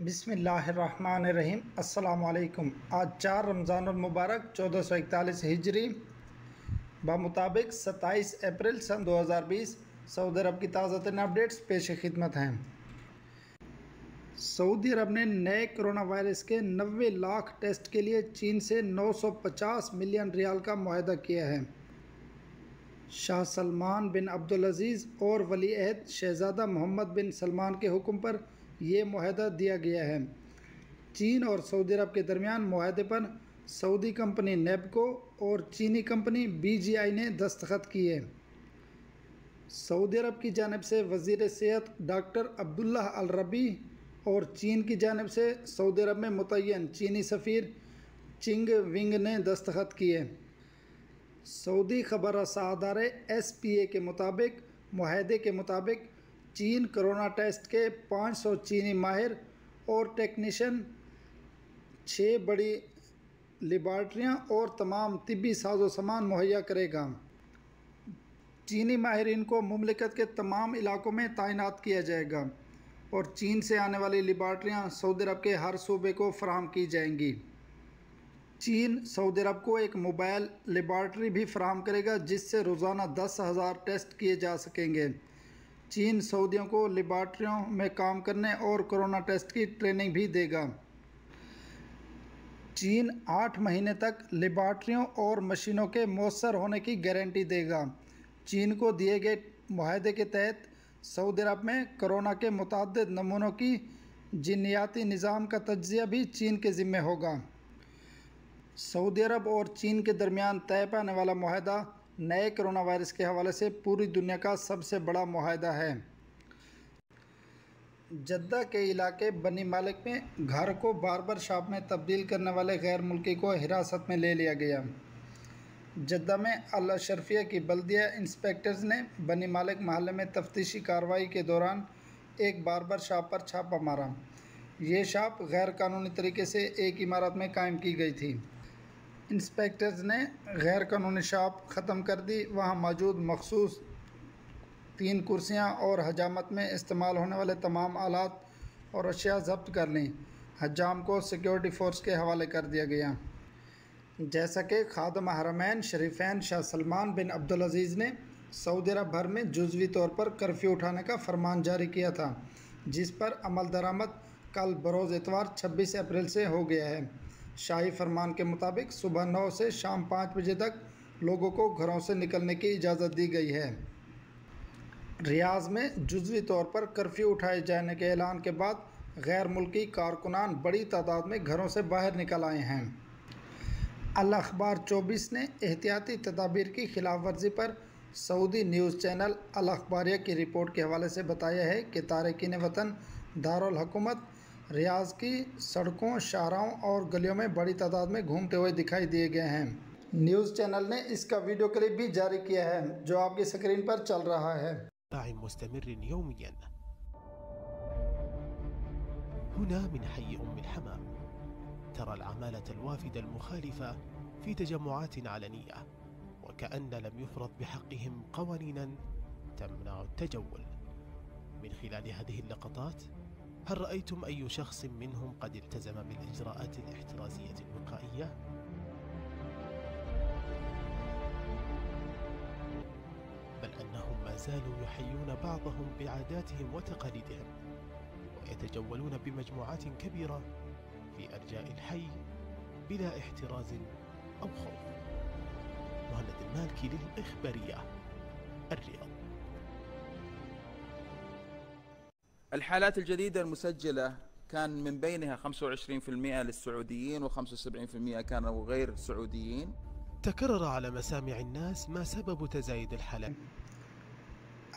بسم اللہ الرحمن الرحیم۔ السلام علیکم۔ آج 4 رمضان المبارک 1441 ہجری بمطابق 27 اپریل سن 2020 سعودی عرب کی تازہ ترین اپڈیٹس پیش خدمت ہیں۔ سعودی عرب نے نئے کرونا وائرس کے 90 لاکھ ٹیسٹ کے لیے چین سے 950 ملین ریال کا معاہدہ کیا ہے۔ شاہ سلمان بن عبدالعزیز اور ولی عہد شہزادہ محمد بن سلمان کے حکم پر یہ معاہدہ دیا گیا ہے۔ چین اور سعودی عرب کے درمیان معاہدے پر سعودی کمپنی نیبکو اور چینی کمپنی BGI نے دستخط کیے۔ سعودی عرب کی جانب سے وزیر صحت ڈاکٹر عبداللہ الربیع اور چین کی جانب سے سعودی عرب میں متعین چینی سفیر چنگ ونگ نے دستخط کیے۔ سعودی خبر رساں ادارے SPA کے مطابق معاہدے کے مطابق چین کرونا ٹیسٹ کے 500 چینی ماہر اور ٹیکنیشین، 6 بڑی لیبارٹریاں اور تمام طبی ساز و سامان مہیا کرے گا۔ چینی ماہرین کو مملکت کے تمام علاقوں میں تعینات کیا جائے گا اور چین سے آنے والی لیبارٹریاں سعودی عرب کے ہر صوبے کو فراہم کی جائیں گی۔ چین سعودی عرب کو ایک موبائل لیبارٹری بھی فراہم کرے گا جس سے روزانہ 10,000 ٹیسٹ کیے جا سکیں گے۔ چین سعودیوں کو لیبارٹریوں میں کام کرنے اور کرونا ٹیسٹ کی ٹریننگ بھی دے گا۔ چین 8 مہینے تک لیبارٹریوں اور مشینوں کے مؤثر ہونے کی گارنٹی دے گا۔ چین کو دیے گئے معاہدے کے تحت سعودی عرب میں کرونا کے متعدد نمونوں کی جینیاتی نظام کا تجزیہ بھی چین کے ذمہ ہوگا۔ سعودی عرب اور چین کے درمیان طے پانے والا معاہدہ نئے کرونا وائرس کے حوالے سے پوری دنیا کا سب سے بڑا معاہدہ ہے۔ جدہ کے علاقے بنی مالک میں گھر کو باربر شاپ میں تبدیل کرنے والے غیر ملکی کو حراست میں لے لیا گیا۔ جدہ میں الاشرفیہ کی بلدیہ انسپکٹرز نے بنی مالک محلے میں تفتیشی کارروائی کے دوران ایک باربر شاپ پر چھاپہ مارا۔ یہ شاپ غیر قانونی طریقے سے ایک عمارت میں قائم کی گئی تھی۔ انسپکٹرز نے غیر قانونی شاپ ختم کر دی، وہاں موجود مخصوص 3 کرسیاں اور حجامت میں استعمال ہونے والے تمام آلات اور اشیاء ضبط کر لیں۔ حجام کو سیکیورٹی فورس کے حوالے کر دیا گیا۔ جیسا کہ خادم حرمین شریفین شاہ سلمان بن عبدالعزیز نے سعودی عرب بھر میں جزوی طور پر کرفیو اٹھانے کا فرمان جاری کیا تھا، جس پر عمل درآمد کل بروز اتوار 26 اپریل سے ہو گیا ہے۔ شاہی فرمان کے مطابق صبح 9 سے شام 5 بجے تک لوگوں کو گھروں سے نکلنے کی اجازت دی گئی ہے۔ ریاض میں جزوی طور پر کرفیو اٹھائے جانے کے اعلان کے بعد غیر ملکی کارکنان بڑی تعداد میں گھروں سے باہر نکل آئے ہیں۔ الاخبار 24 نے احتیاطی تدابیر کی خلاف ورزی پر سعودی نیوز چینل الاخباریہ کی رپورٹ کے حوالے سے بتایا ہے کہ تارکین وطن دارالحکومت ریاض کی سڑکوں، شاہراہوں اور گلیوں میں بڑی تعداد میں گھومتے ہوئے دکھائی دیے گئے ہیں۔ نیوز چینل نے اس کا ویڈیو کلپ بھی جاری کیا ہے جو آپ کی سکرین پر چل رہا ہے۔ مستمر يوميا هنا من حي الحمام ترى العمالة الوافدة المخالفة في تجمعات علنية وكأن لم يفرض بحقهم قوانينا تمنع التجول. من خلال هذه اللقطات هل رأيتم أي شخص منهم قد التزم بالإجراءات الاحترازية الوقائية؟ بل أنهم ما زالوا يحيون بعضهم بعاداتهم وتقاليدهم ويتجولون بمجموعات كبيرة في أرجاء الحي بلا احتراز أو خوف. مهند المالكي للإخبارية، الرياض. الحالات الجديدة المسجلة كان من بينها 25% للسعوديين و75% كانوا غير سعوديين. تكرر على مسامع الناس ما سبب تزايد الحالات.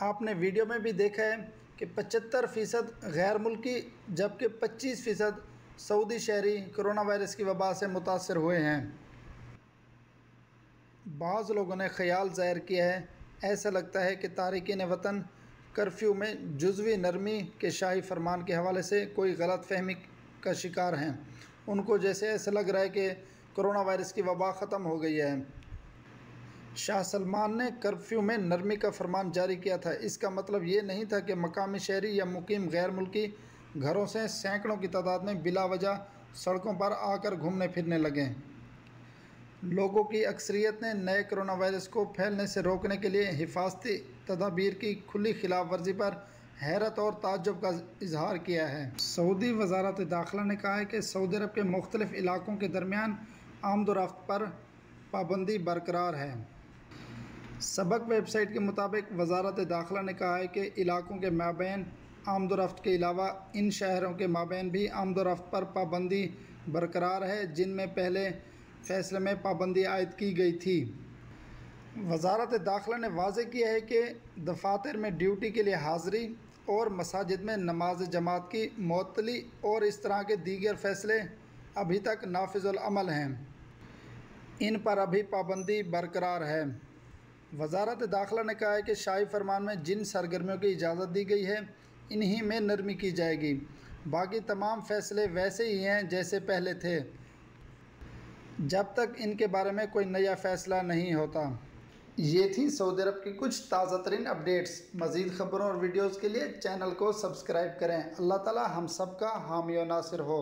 آپ نے ویڈیو میں بھی دیکھا ہے کہ 75% غیر ملکی جبکہ 25% سعودی شہری کرونا وائرس کی وبا سے متاثر ہوئے ہیں۔ بعض لوگوں نے خیال ظاہر کیا ہے، ایسا لگتا ہے کہ تارکین وطن کرفیو میں جزوی نرمی کے شاہی فرمان کے حوالے سے کوئی غلط فہمی کا شکار ہیں۔ ان کو جیسے ایسا لگ رہا ہے کہ کرونا وائرس کی وبا ختم ہو گئی ہے۔ شاہ سلمان نے کرفیو میں نرمی کا فرمان جاری کیا تھا۔ اس کا مطلب یہ نہیں تھا کہ مقامی شہری یا مقیم غیر ملکی گھروں سے سینکڑوں کی تعداد میں بلا وجہ سڑکوں پر آ کر گھومنے پھرنے لگے۔ لوگوں کی اکثریت نے نئے کرونا وائرس کو پھیلنے سے روکنے کے لیے حفاظتی تدابیر کی کھلی خلاف ورزی پر حیرت اور تعجب کا اظہار کیا ہے۔ سعودی وزارت داخلہ نے کہا ہے کہ سعودی عرب کے مختلف علاقوں کے درمیان آمد و رفت پر پابندی برقرار ہے۔ سبق ویب سائٹ کے مطابق وزارت داخلہ نے کہا ہے کہ علاقوں کے مابین آمد و رفت کے علاوہ ان شہروں کے مابین بھی آمد و رفت پر پابندی برقرار ہے جن میں پہلے فیصلے میں پابندی عائد کی گئی تھی۔ وزارت داخلہ نے واضح کیا ہے کہ دفاتر میں ڈیوٹی کے لیے حاضری اور مساجد میں نماز جماعت کی معطلی اور اس طرح کے دیگر فیصلے ابھی تک نافذ العمل ہیں، ان پر ابھی پابندی برقرار ہے۔ وزارت داخلہ نے کہا ہے کہ شاہی فرمان میں جن سرگرمیوں کی اجازت دی گئی ہے انہی میں نرمی کی جائے گی، باقی تمام فیصلے ویسے ہی ہیں جیسے پہلے تھے جب تک ان کے بارے میں کوئی نیا فیصلہ نہیں ہوتا۔ یہ تھی سعودی عرب کی کچھ تازہ ترین اپڈیٹس۔ مزید خبروں اور ویڈیوز کے لیے چینل کو سبسکرائب کریں۔ اللہ تعالی ہم سب کا حامی و ناصر ہو۔